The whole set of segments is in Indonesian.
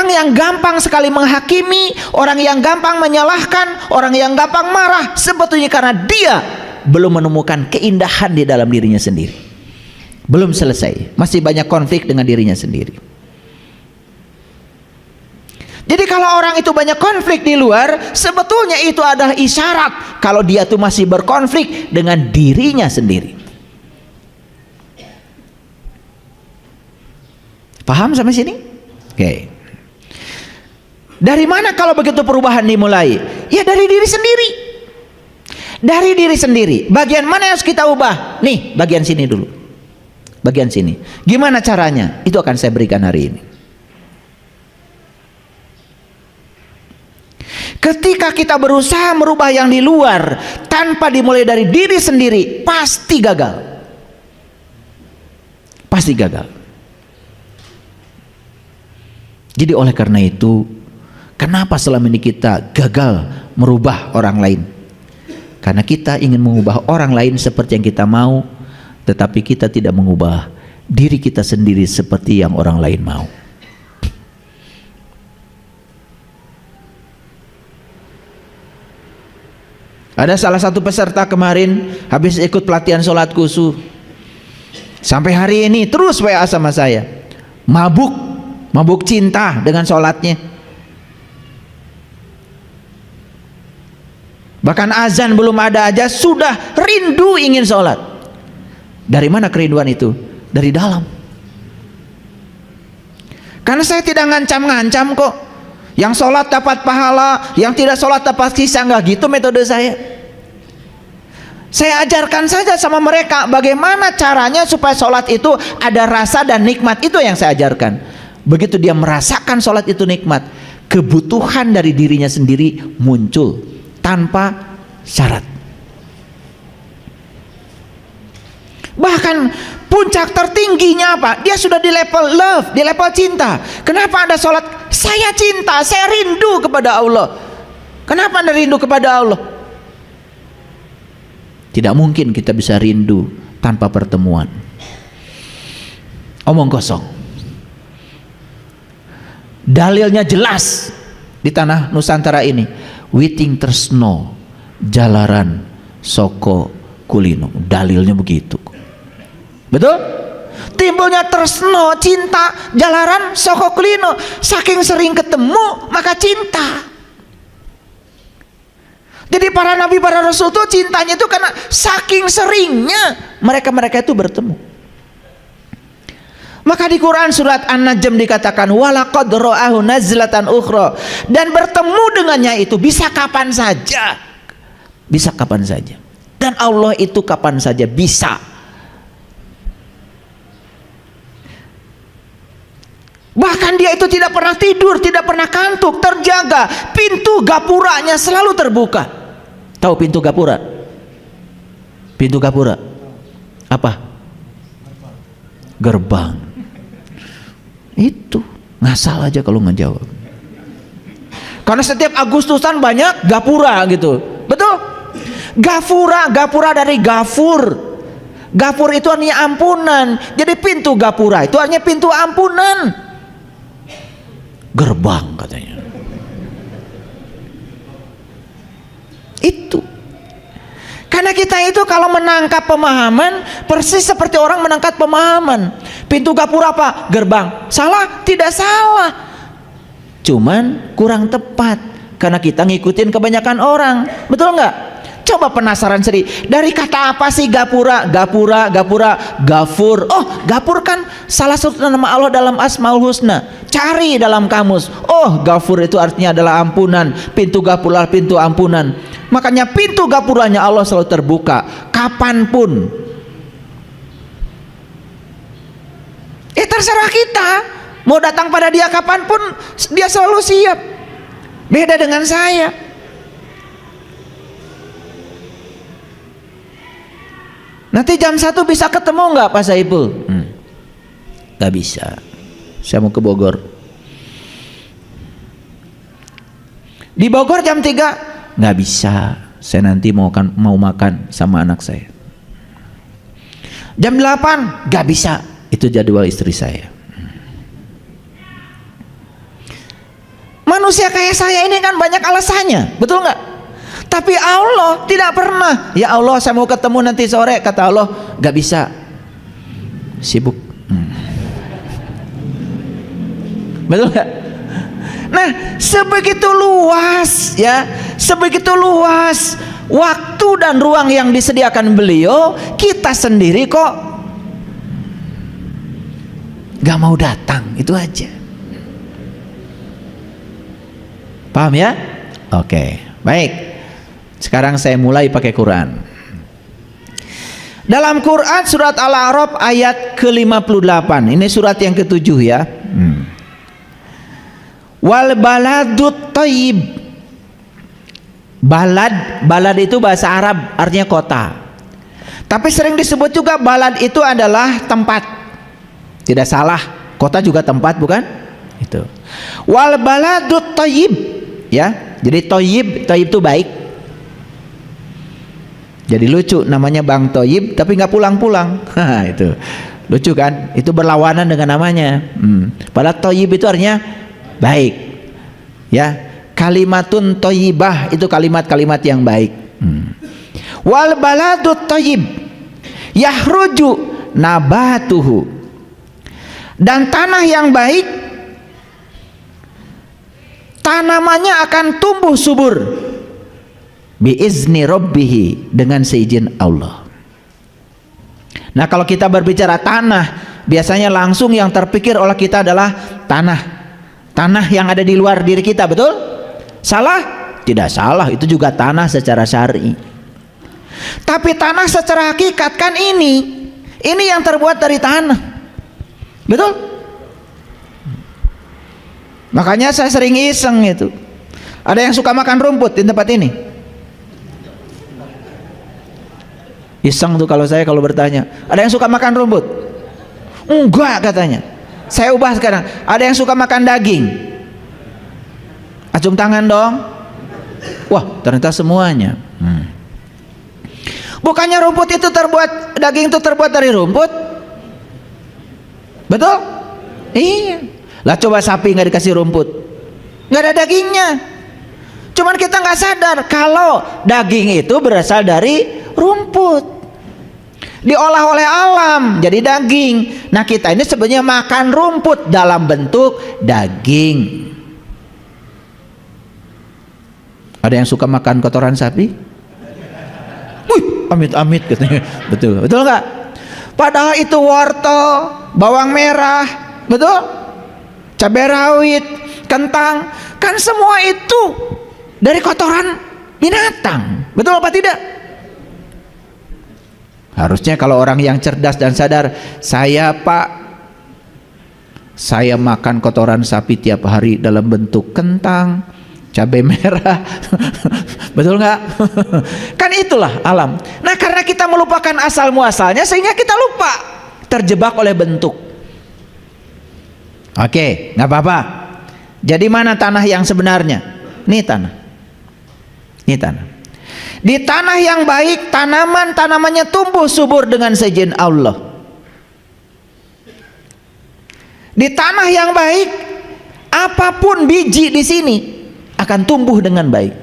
Orang yang gampang sekali menghakimi, orang yang gampang menyalahkan, orang yang gampang marah, sebetulnya karena dia belum menemukan keindahan di dalam dirinya sendiri. Belum selesai, masih banyak konflik dengan dirinya sendiri. Jadi kalau orang itu banyak konflik di luar, sebetulnya itu adalah isyarat kalau dia tuh masih berkonflik dengan dirinya sendiri. Paham sampai sini? Oke. Dari mana kalau begitu perubahan dimulai? Ya dari diri sendiri. Dari diri sendiri. Bagian mana yang harus kita ubah? Nih, bagian sini dulu. Bagian sini. Gimana caranya? Itu akan saya berikan hari ini. Ketika kita berusaha merubah yang di luar tanpa dimulai dari diri sendiri, pasti gagal. Pasti gagal. Jadi oleh karena itu, kenapa selama ini kita gagal merubah orang lain? Karena kita ingin mengubah orang lain seperti yang kita mau, tetapi kita tidak mengubah diri kita sendiri seperti yang orang lain mau. Ada salah satu peserta kemarin habis ikut pelatihan sholat khusyuk, sampai hari ini terus WA sama saya, mabuk cinta dengan sholatnya. Bahkan azan belum ada aja sudah rindu ingin sholat. Dari mana kerinduan itu? Dari dalam. Karena saya tidak ngancam-ngancam kok. Yang sholat dapat pahala, yang tidak sholat dapat sisa, enggak gitu metode saya. Saya ajarkan saja sama mereka bagaimana caranya supaya sholat itu ada rasa dan nikmat. Itu yang saya ajarkan. Begitu dia merasakan sholat itu nikmat, kebutuhan dari dirinya sendiri muncul tanpa syarat. Bahkan puncak tertingginya apa? Dia sudah di level love, di level cinta. Kenapa Anda sholat? Saya cinta, saya rindu kepada Allah. Kenapa Anda rindu kepada Allah? Tidak mungkin kita bisa rindu tanpa pertemuan. Omong kosong. Dalilnya jelas di tanah Nusantara ini. Witing tresno jalaran soko kulino. Dalilnya begitu. Betul? Timbulnya tresno, cinta, jalaran soko kulino. Saking sering ketemu maka cinta. Jadi para nabi, para rasul itu cintanya itu karena saking seringnya mereka-mereka itu bertemu. Maka di Quran surat An-Najm dikatakan walaqad ra'ahu nazlatan ukhra, dan bertemu dengannya itu bisa kapan saja. Bisa kapan saja. Dan Allah itu kapan saja bisa. Bahkan dia itu tidak pernah tidur, tidak pernah kantuk, terjaga. Pintu gapuranya selalu terbuka. Tahu pintu gapura? Pintu gapura apa? Gerbang. Itu ngasal aja kalau ngejawab. Karena setiap Agustusan banyak gapura gitu. Betul? Gafura, gapura dari gafur. Gafur itu artinya ampunan. Jadi pintu gapura itu artinya pintu ampunan. Gerbang katanya. Itu. Karena kita itu kalau menangkap pemahaman persis seperti orang menangkap pemahaman. Pintu gapura apa? Gerbang. Salah? Tidak salah. Cuman kurang tepat karena kita ngikutin kebanyakan orang. Betul nggak? Coba penasaran sendiri. Dari kata apa sih gapura? Gapura, gapura, gafur. Oh, gafur kan salah satu nama Allah dalam Asmaul Husna. Cari dalam kamus. Oh, gafur itu artinya adalah ampunan. Pintu gapura, pintu ampunan. Makanya pintu gapuranya Allah selalu terbuka kapanpun. Terserah kita mau datang pada dia kapanpun, dia selalu siap. Beda dengan saya. Nanti jam 1 bisa ketemu nggak Pak Saiful? Nggak bisa. Saya mau ke Bogor. Di Bogor jam 3 nggak bisa. Saya nanti mau makan sama anak saya. Jam 8 nggak bisa. Itu jadwal istri saya. manusia kayak saya ini kan banyak alasannya, betul nggak? Tapi Allah tidak pernah. Ya Allah, saya mau ketemu nanti sore. Kata Allah, nggak bisa, sibuk. Betul nggak? Nah, sebegitu luas ya, sebegitu luas waktu dan ruang yang disediakan beliau. Kita sendiri kok nggak mau datang, itu aja. Paham ya? Oke, baik. Sekarang saya mulai pakai Quran. Dalam Quran surat Al-A'raf ayat ke-58. Ini surat yang ke-7 ya. Wal baladut thayyib. Balad itu bahasa Arab, artinya kota. Tapi sering disebut juga balad itu adalah tempat. Tidak salah, kota juga tempat, bukan? Itu. Wal baladut thayyib ya. Jadi thayyib itu baik. Jadi lucu, namanya Bang Thayyib tapi nggak pulang-pulang. Itu lucu kan? Itu berlawanan dengan namanya. Padahal thayyib itu artinya baik. Ya, kalimatun thayyibah itu kalimat-kalimat yang baik. Wal baladut thayyib yahruju nabatuhu. Dan tanah yang baik, tanamannya akan tumbuh subur biizni rabbihi, dengan seizin Allah. Nah, kalau kita berbicara tanah, biasanya langsung yang terpikir oleh kita adalah tanah yang ada di luar diri kita, betul? Salah? Tidak salah, itu juga tanah secara syar'i. Tapi tanah secara hakikat kan ini yang terbuat dari tanah, betul? Makanya saya sering iseng itu. Ada yang suka makan rumput di tempat ini? Iseng tuh kalau bertanya, ada yang suka makan rumput? Enggak katanya. Saya ubah sekarang, ada yang suka makan daging? Acung tangan dong. Wah, ternyata semuanya. Bukannya rumput itu terbuat, daging itu terbuat dari rumput? Betul? Iya. Lah coba sapi nggak dikasih rumput, nggak ada dagingnya. Cuman kita nggak sadar kalau daging itu berasal dari rumput, diolah oleh alam jadi daging. Nah, kita ini sebenarnya makan rumput dalam bentuk daging. Ada yang suka makan kotoran sapi? Wih, amit-amit katanya. Betul nggak? Padahal itu wortel, bawang merah, betul? Cabai rawit, kentang, kan semua itu dari kotoran binatang, betul apa tidak? Harusnya kalau orang yang cerdas dan sadar, saya makan kotoran sapi tiap hari dalam bentuk kentang, cabai merah. Betul nggak? Kan itulah alam. Nah, karena kita melupakan asal muasalnya, sehingga kita lupa, terjebak oleh bentuk. Oke, nggak apa-apa. Jadi mana tanah yang sebenarnya? Ini tanah. Di tanah yang baik, tanamannya tumbuh subur dengan seizin Allah. Di tanah yang baik, apapun biji di sini akan tumbuh dengan baik.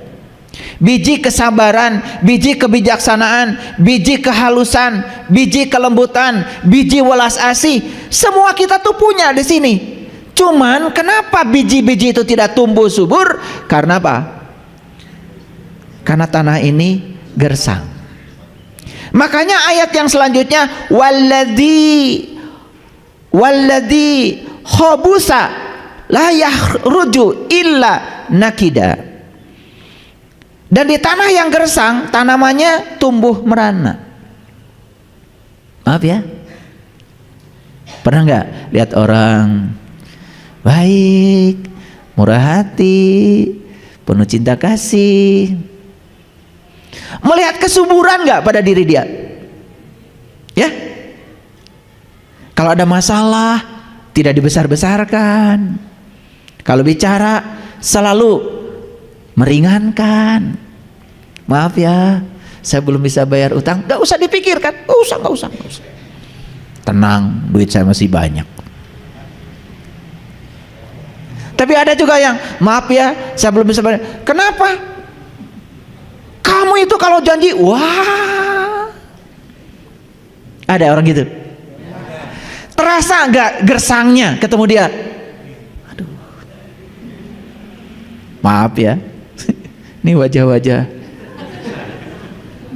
Biji kesabaran, biji kebijaksanaan, biji kehalusan, biji kelembutan, biji welas asih, semua kita tuh punya di sini. Cuman kenapa biji-biji itu tidak tumbuh subur? Karena apa? Karena tanah ini gersang. Makanya ayat yang selanjutnya, walladzi khabusa la yahruju illa nakida. Dan di tanah yang gersang, tanamannya tumbuh merana. Maaf ya, pernah nggak lihat orang baik, murah hati, penuh cinta kasih, melihat kesuburan nggak pada diri dia? Ya, kalau ada masalah tidak dibesar-besarkan, kalau bicara selalu meringankan. Maaf ya, saya belum bisa bayar utang, nggak usah dipikirkan, nggak usah. Tenang, duit saya masih banyak. Tapi ada juga yang, maaf ya, saya belum bisa. Kenapa? Kamu itu kalau janji, wah. Ada orang gitu. Terasa nggak gersangnya ketemu dia? Aduh. Maaf ya. Ini wajah-wajah.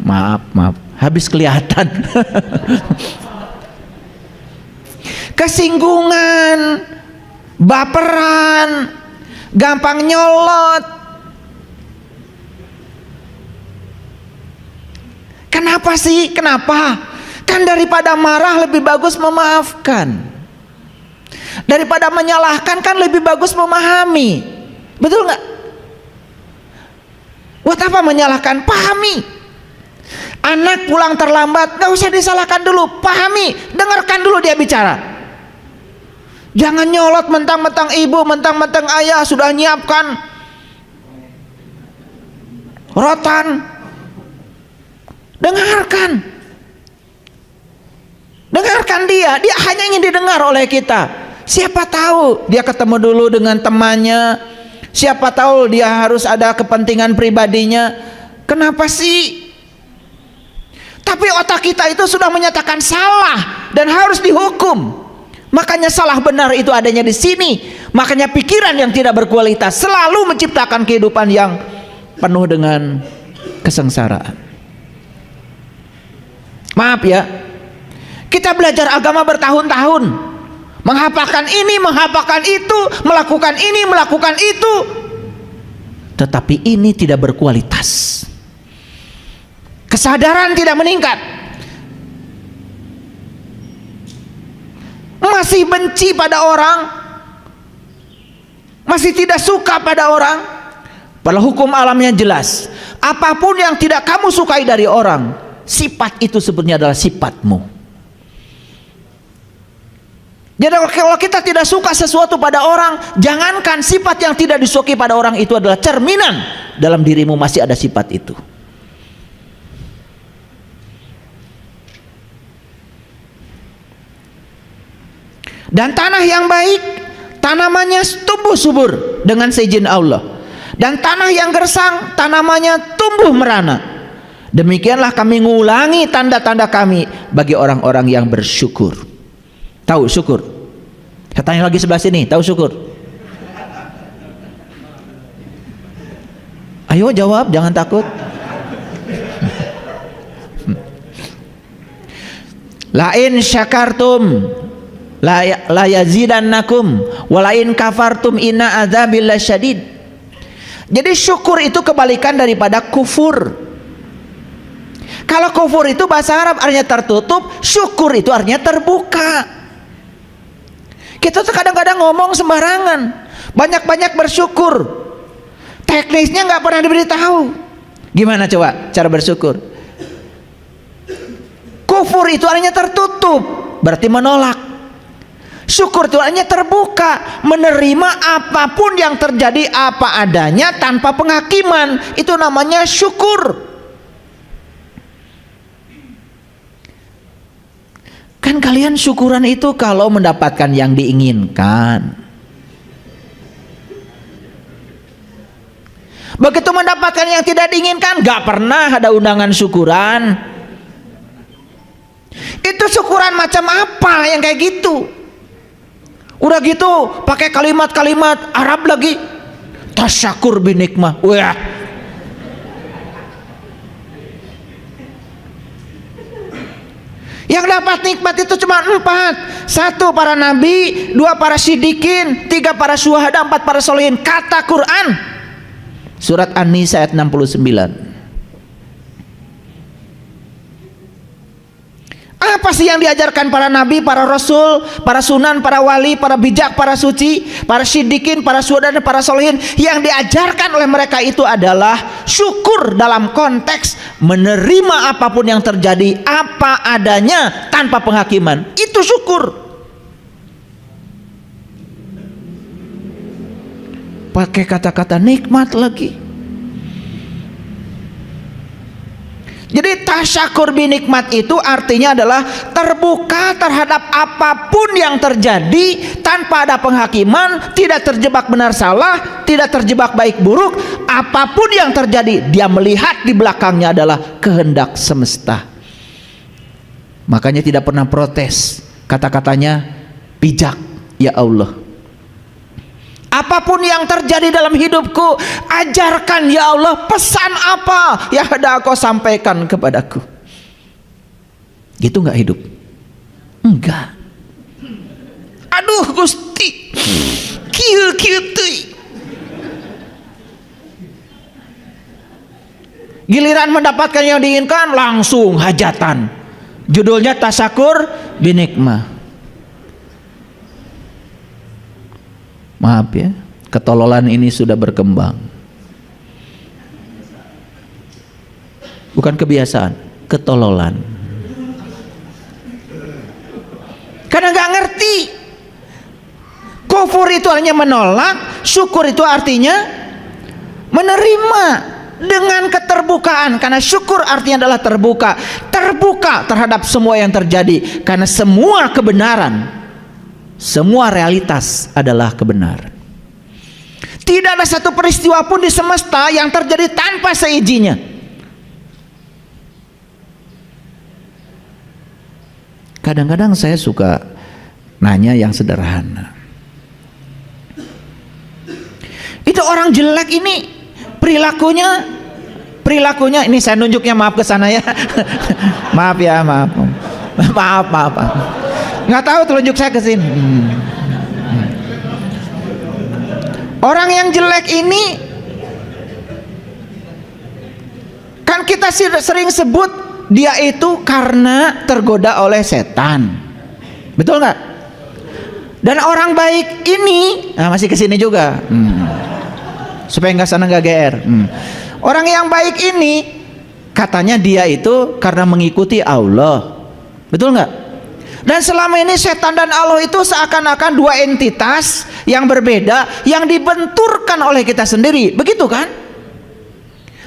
Maaf. Habis kelihatan. Kesinggungan, baperan, gampang nyolot. Kenapa sih? Kenapa? Kan daripada marah lebih bagus memaafkan. Daripada menyalahkan kan lebih bagus memahami. Betul nggak? Buat apa menyalahkan? Pahami. Anak pulang terlambat, gak usah disalahkan dulu, pahami, dengarkan dulu dia bicara. Jangan nyolot mentang-mentang ibu, mentang-mentang ayah sudah nyiapkan rotan. Dengarkan dia hanya ingin didengar oleh kita. Siapa tahu dia ketemu dulu dengan temannya, siapa tahu dia harus ada kepentingan pribadinya. Kenapa sih? Tapi otak kita itu sudah menyatakan salah dan harus dihukum. Makanya salah benar itu adanya di sini. Makanya pikiran yang tidak berkualitas selalu menciptakan kehidupan yang penuh dengan kesengsaraan. Maaf ya, kita belajar agama bertahun-tahun, menghafalkan ini, menghafalkan itu, melakukan ini, melakukan itu, tetapi ini tidak berkualitas. Kesadaran tidak meningkat, masih benci pada orang, masih tidak suka pada orang. Padahal hukum alamnya jelas, apapun yang tidak kamu sukai dari orang, sifat itu sebenarnya adalah sifatmu. Jadi kalau kita tidak suka sesuatu pada orang, jangankan sifat yang tidak disukai pada orang itu adalah cerminan dalam dirimu masih ada sifat itu. Dan tanah yang baik, tanamannya tumbuh subur dengan seizin Allah. Dan tanah yang gersang, tanamannya tumbuh merana. Demikianlah kami mengulangi tanda-tanda kami bagi orang-orang yang bersyukur. Tahu syukur? Saya tanya lagi sebelah sini, tahu syukur? Ayo jawab, jangan takut. Lain syakartum la yazidannakum walain kafartum inna adzabil lasyadid. Jadi syukur itu kebalikan daripada kufur. Kalau kufur itu bahasa Arab artinya tertutup, syukur itu artinya terbuka. Kita tuh kadang-kadang ngomong sembarangan, banyak-banyak bersyukur, teknisnya nggak pernah diberitahu. Gimana coba cara bersyukur? Kufur itu artinya tertutup, berarti menolak. Syukur itu artinya terbuka, menerima apapun yang terjadi apa adanya tanpa penghakiman. Itu namanya syukur. Kan kalian syukuran itu kalau mendapatkan yang diinginkan. Begitu mendapatkan yang tidak diinginkan, gak pernah ada undangan syukuran. Itu syukuran macam apa yang kayak gitu? Udah gitu pakai kalimat-kalimat Arab lagi, tasyakur binikmah. Wah, yang dapat nikmat itu cuma 4. 1 para nabi, 2 para siddiqin, 3 para syuhada, 4 para sholihin. Kata Quran surat An-Nisa ayat 69. Apa sih yang diajarkan para nabi, para rasul, para sunan, para wali, para bijak, para suci, para siddiqin, para syuhada dan para sholihin? Yang diajarkan oleh mereka itu adalah syukur dalam konteks menerima apapun yang terjadi apa adanya tanpa penghakiman. Itu syukur. Pakai kata-kata nikmat lagi. Jadi tasyakur binikmat itu artinya adalah terbuka terhadap apapun yang terjadi tanpa ada penghakiman, tidak terjebak benar salah, tidak terjebak baik buruk. Apapun yang terjadi, dia melihat di belakangnya adalah kehendak semesta. Makanya tidak pernah protes. Kata-katanya bijak, ya Allah. Apapun yang terjadi dalam hidupku, ajarkan ya Allah, pesan apa yang hendak Kau sampaikan kepadaku. Gitu nggak hidup? Enggak. Aduh Gusti, kieu teuy. Giliran mendapatkan yang diinginkan langsung hajatan. Judulnya tasyakur binikmah. Maaf ya, ketololan ini sudah berkembang. Bukan kebiasaan, ketololan. Karena nggak ngerti. Kufur itu hanya menolak, syukur itu artinya menerima dengan keterbukaan. Karena syukur artinya adalah terbuka, terbuka terhadap semua yang terjadi. Karena semua kebenaran, semua realitas adalah kebenaran. Tidak ada satu peristiwa pun di semesta yang terjadi tanpa seizinnya. Kadang-kadang saya suka nanya yang sederhana. Itu orang jelek ini perilakunya ini saya nunjuknya, maaf ke sana ya. Maaf ya, maaf. Nggak tahu telunjuk saya ke sini. Orang yang jelek ini kan kita sering sebut dia itu karena tergoda oleh setan. Betul nggak? Dan orang baik ini masih ke sini juga. Supaya nggak sana nggak GR. Orang yang baik ini katanya dia itu karena mengikuti Allah. Betul nggak? Dan selama ini setan dan Allah itu seakan-akan dua entitas yang berbeda, yang dibenturkan oleh kita sendiri. Begitu kan?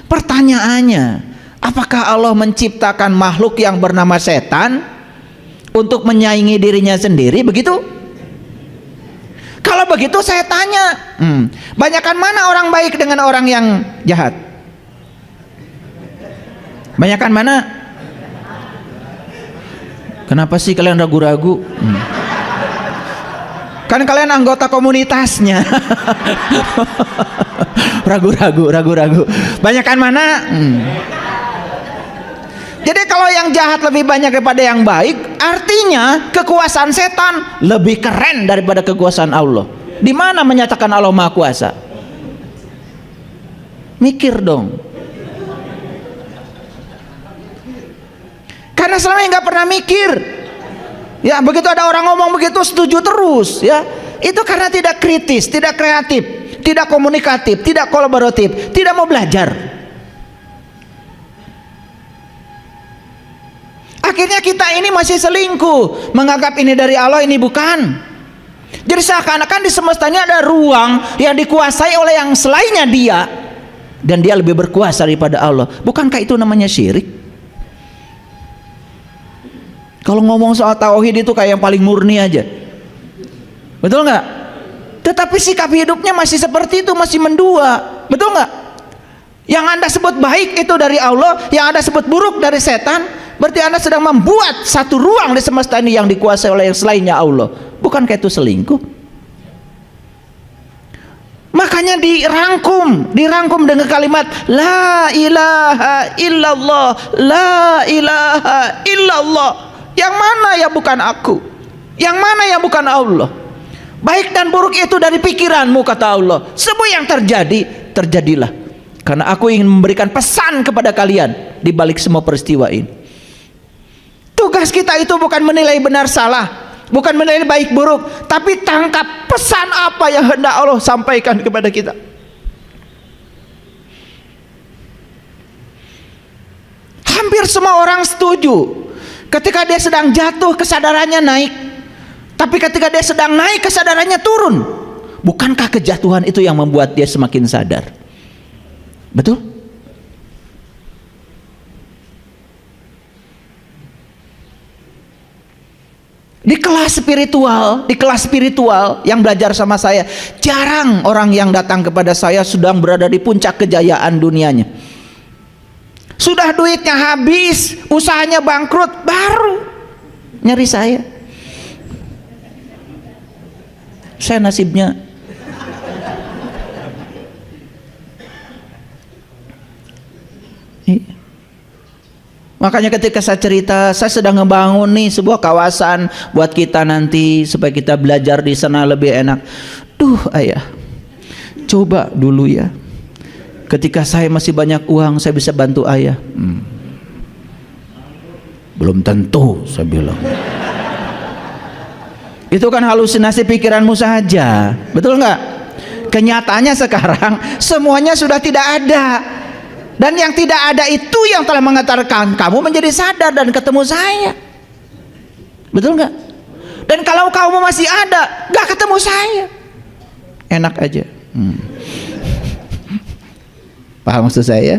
Pertanyaannya, apakah Allah menciptakan makhluk yang bernama setan untuk menyaingi dirinya sendiri? Begitu? Kalau begitu saya tanya, banyakan mana orang baik dengan orang yang jahat? Banyakan mana? Kenapa sih kalian ragu-ragu? Kan kalian anggota komunitasnya. Ragu-ragu. Banyakan mana? Jadi kalau yang jahat lebih banyak daripada yang baik, artinya kekuasaan setan lebih keren daripada kekuasaan Allah. Di mana menyatakan Allah Maha Kuasa? Mikir dong. Karena selama ini nggak pernah mikir. Ya, begitu ada orang ngomong begitu setuju terus, ya. Itu karena tidak kritis, tidak kreatif, tidak komunikatif, tidak kolaboratif, tidak mau belajar. Akhirnya kita ini masih selingkuh, menganggap ini dari Allah, ini bukan. Jadi seakan-akan di semesta ini ada ruang yang dikuasai oleh yang selainnya dia, dan dia lebih berkuasa daripada Allah. Bukankah itu namanya syirik? Kalau ngomong soal tauhid itu kayak yang paling murni aja. Betul nggak? Tetapi sikap hidupnya masih seperti itu, masih mendua. Betul nggak? Yang Anda sebut baik itu dari Allah, yang Anda sebut buruk dari setan. Berarti Anda sedang membuat satu ruang di semesta ini yang dikuasai oleh yang selainnya Allah. Bukankah itu selingkuh? Makanya dirangkum dengan kalimat la ilaha illallah, la ilaha illallah. Yang mana ya bukan aku? Yang mana ya bukan Allah? Baik dan buruk itu dari pikiranmu, kata Allah. Semua yang terjadi, terjadilah karena aku ingin memberikan pesan kepada kalian di balik semua peristiwa ini. Tugas kita itu bukan menilai benar salah, bukan menilai baik buruk, tapi tangkap pesan apa yang hendak Allah sampaikan kepada kita. Hampir semua orang setuju ketika dia sedang jatuh kesadarannya naik, tapi ketika dia sedang naik kesadarannya turun. Bukankah kejatuhan itu yang membuat dia semakin sadar? Betul? Di kelas spiritual yang belajar sama saya, jarang orang yang datang kepada saya sedang berada di puncak kejayaan dunianya. Sudah duitnya habis, usahanya bangkrut, baru nyari saya. Saya nasibnya makanya ketika saya cerita, saya sedang ngebangun nih sebuah kawasan buat kita nanti supaya kita belajar di sana lebih enak. Duh ayah, coba dulu ya, ketika saya masih banyak uang saya bisa bantu ayah. Belum tentu, saya bilang. Itu kan halusinasi pikiranmu saja, betul nggak? Kenyataannya sekarang semuanya sudah tidak ada. Dan yang tidak ada itu yang telah mengantarkan kamu menjadi sadar dan ketemu saya. Betul nggak? Dan kalau kamu masih ada, nggak ketemu saya, enak aja. Paham maksud saya?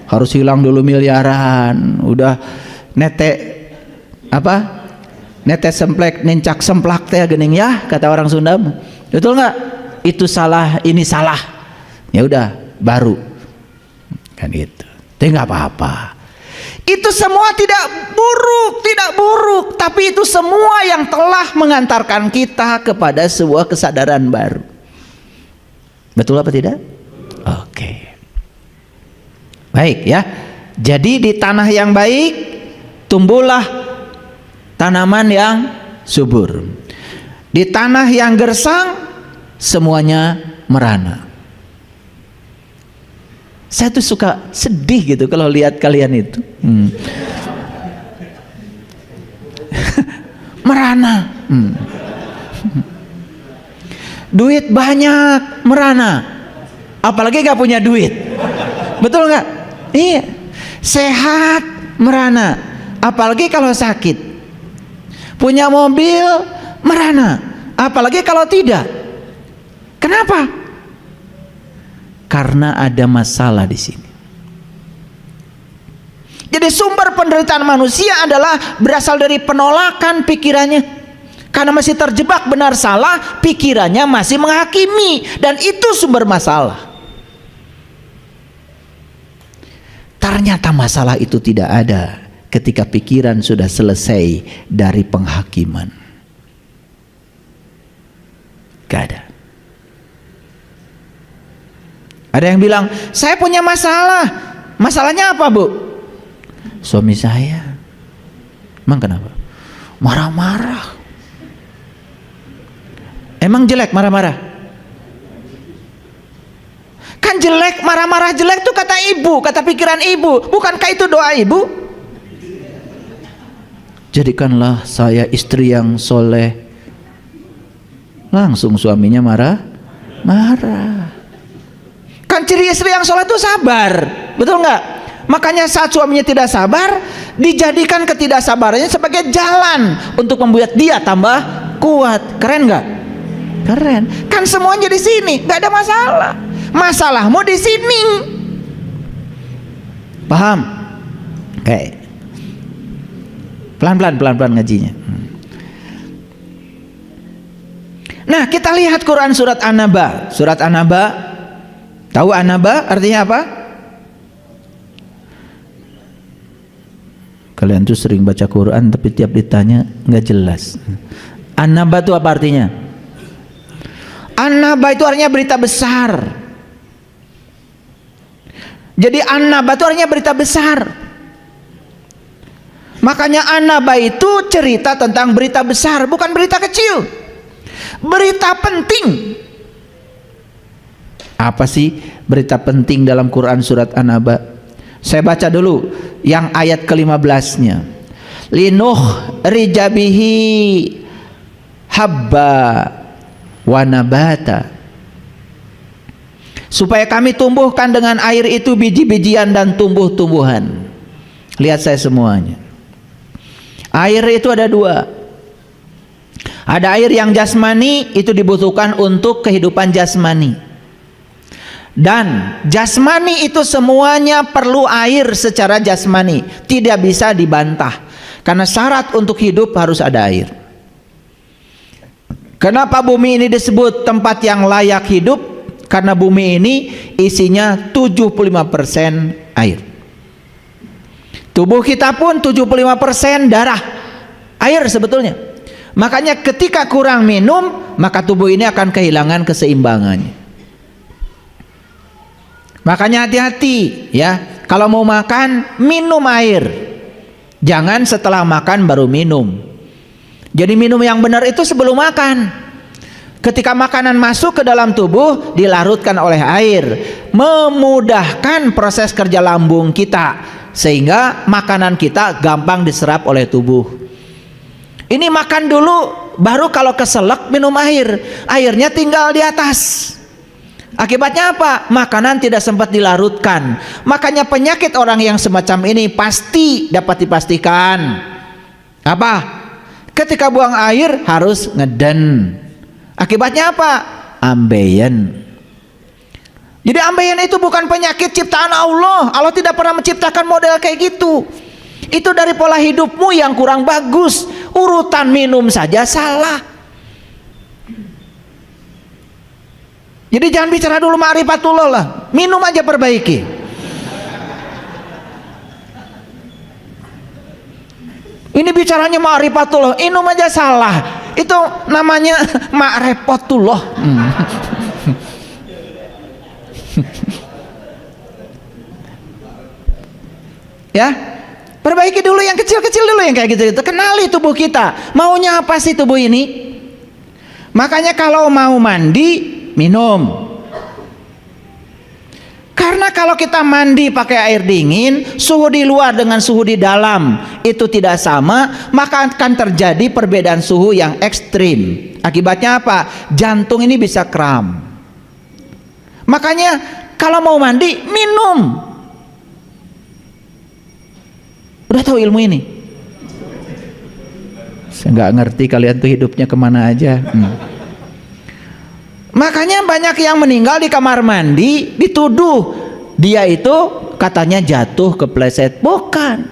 Harus hilang dulu miliaran, udah nete semplek nincak semplak teh gening ya, kata orang Sunda. Betul nggak? Itu salah, ini salah. Ya udah, baru. Kan gitu. Tapi nggak apa-apa. Itu semua tidak buruk, tapi itu semua yang telah mengantarkan kita kepada sebuah kesadaran baru. Betul apa tidak? Oke. Baik ya. Jadi di tanah yang baik tumbuhlah tanaman yang subur. Di tanah yang gersang semuanya merana. Saya tuh suka sedih gitu kalau lihat kalian itu merana. Duit banyak merana, apalagi gak punya duit. Betul gak? Iya. Sehat merana, apalagi kalau sakit. Punya mobil merana, apalagi kalau tidak. Kenapa? Karena ada masalah di sini. Jadi sumber penderitaan manusia adalah berasal dari penolakan pikirannya. Karena masih terjebak benar salah, pikirannya masih menghakimi, dan itu sumber masalah. Ternyata masalah itu tidak ada ketika pikiran sudah selesai dari penghakiman. Gak ada. Ada yang bilang, saya punya masalah. Masalahnya apa, Bu? Suami saya. Emang kenapa? Marah-marah. Emang jelek marah-marah? Kan jelek, marah-marah jelek itu kata ibu, kata pikiran ibu. Bukankah itu doa ibu? Jadikanlah saya istri yang soleh. Langsung suaminya marah. Kan ciri istri yang soleh itu sabar, betul nggak? Makanya saat suaminya tidak sabar, dijadikan ketidaksabarannya sebagai jalan untuk membuat dia tambah kuat. Keren nggak? Keren. Kan semuanya di sini, nggak ada masalah. Masalahmu di sini. Paham? Oke. Pelan-pelan ngajinya. Nah, kita lihat Quran surat An-Naba. Surat An-Naba. Tahu An-Naba artinya apa? Kalian tuh sering baca Quran tapi tiap ditanya nggak jelas. An-Naba itu apa artinya? An-Naba itu artinya berita besar. Jadi An-Naba itu artinya berita besar. Makanya An-Naba itu cerita tentang berita besar, bukan berita kecil. Berita penting. Apa sih berita penting dalam Quran surat An-Naba? Saya baca dulu yang ayat ke-15-nya. Linuh rijabihi habba wa nabata. Supaya kami tumbuhkan dengan air itu biji-bijian dan tumbuh-tumbuhan. Lihat saya semuanya. Air itu ada dua. Ada air yang jasmani, itu dibutuhkan untuk kehidupan jasmani. Dan jasmani itu semuanya perlu air secara jasmani, tidak bisa dibantah. Karena syarat untuk hidup harus ada air. Kenapa bumi ini disebut tempat yang layak hidup? Karena bumi ini isinya 75% air. Tubuh kita pun 75% darah, air sebetulnya. Makanya ketika kurang minum, maka tubuh ini akan kehilangan keseimbangannya. Makanya hati-hati ya, kalau mau makan minum air. Jangan setelah makan baru minum. Jadi minum yang benar itu sebelum makan. Ketika makanan masuk ke dalam tubuh, dilarutkan oleh air, memudahkan proses kerja lambung kita, sehingga makanan kita gampang diserap oleh tubuh. Ini makan dulu, baru kalau keselak minum air, airnya tinggal di atas. Akibatnya apa? Makanan tidak sempat dilarutkan. Makanya penyakit orang yang semacam ini pasti dapat dipastikan. Apa? Ketika buang air harus ngeden. Akibatnya apa? Ambeien. Jadi ambeien itu bukan penyakit ciptaan Allah. Allah tidak pernah menciptakan model kayak gitu. Itu dari pola hidupmu yang kurang bagus. Urutan minum saja salah. Jadi jangan bicara dulu ma'rifatullah lah. Minum aja perbaiki. Ini bicaranya ma'rifatullah, minum aja salah. Itu namanya ma'rifatullah. Ya, perbaiki dulu yang kecil-kecil dulu, yang kayak gitu-gitu. Kenali tubuh kita, maunya apa sih tubuh ini. Makanya kalau mau mandi, minum. Karena kalau kita mandi pakai air dingin, suhu di luar dengan suhu di dalam itu tidak sama, maka akan terjadi perbedaan suhu yang ekstrim. Akibatnya apa? Jantung ini bisa kram. Makanya kalau mau mandi, minum. Udah tahu ilmu ini? Saya nggak ngerti kalian tuh hidupnya kemana aja. Makanya banyak yang meninggal di kamar mandi, dituduh dia itu katanya jatuh kepleset. Bukan.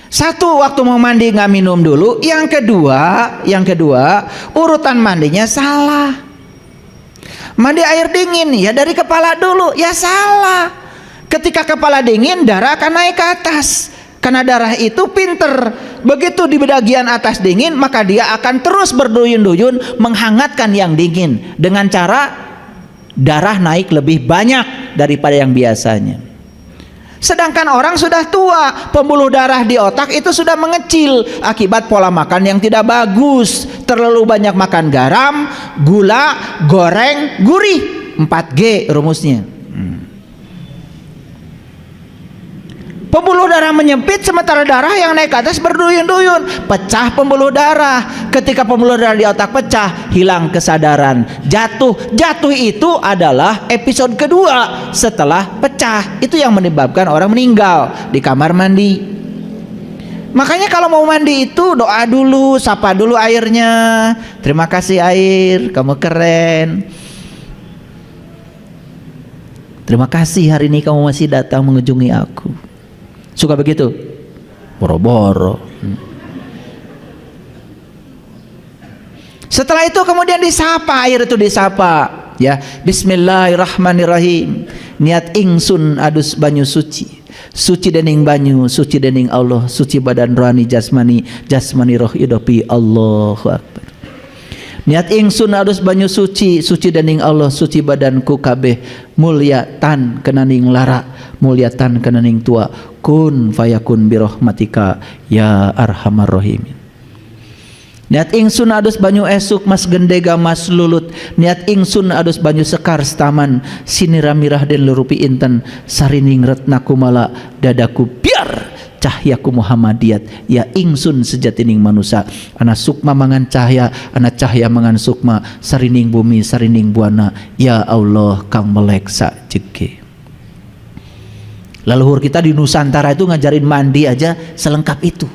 Satu, waktu mau mandi nggak minum dulu. Yang kedua urutan mandinya salah. Mandi air dingin ya dari kepala dulu, ya salah. Ketika kepala dingin, darah akan naik ke atas. Karena darah itu pinter, begitu di bagian atas dingin, maka dia akan terus berduyun-duyun menghangatkan yang dingin dengan cara darah naik lebih banyak daripada yang biasanya. Sedangkan orang sudah tua, pembuluh darah di otak itu sudah mengecil akibat pola makan yang tidak bagus. Terlalu banyak makan garam, gula, goreng, gurih. 4G rumusnya. Pembuluh darah menyempit, sementara darah yang naik ke atas berduyun-duyun, pecah pembuluh darah. Ketika pembuluh darah di otak pecah, hilang kesadaran, jatuh itu adalah episode kedua setelah pecah. Itu yang menyebabkan orang meninggal di kamar mandi. Makanya kalau mau mandi itu doa dulu, sapa dulu airnya. Terima kasih air, kamu keren. Terima kasih hari ini kamu masih datang mengunjungi aku. Suka begitu? Boro-boro. Setelah itu kemudian disapa, air itu disapa. Ya, Bismillahirrahmanirrahim. Niat ingsun adus banyu suci. Suci dening banyu, suci dening Allah, suci badan rohani jasmani, jasmani roh idopi. Allahu Akbar. Niat ingsun adus banyu suci, suci dening Allah, suci badanku kabeh, mulia tan kenaning lara, mulia tan kenaning tua, kun fayakun birahmatika ya arhamar rahimin. Niat ingsun adus banyu esuk mas gendega mas lulut, niat ingsun adus banyu sekar staman, siniramirah den lurupi inten, sarining retna kumala dadaku biar cahyaku Muhammadiyat ya ingsun sejatining manusia. Ana sukma mangan cahya, ana cahya mangan sukma, sarining bumi sarining buana, ya Allah kang meleksa jege. Leluhur kita di Nusantara itu ngajarin mandi aja selengkap itu.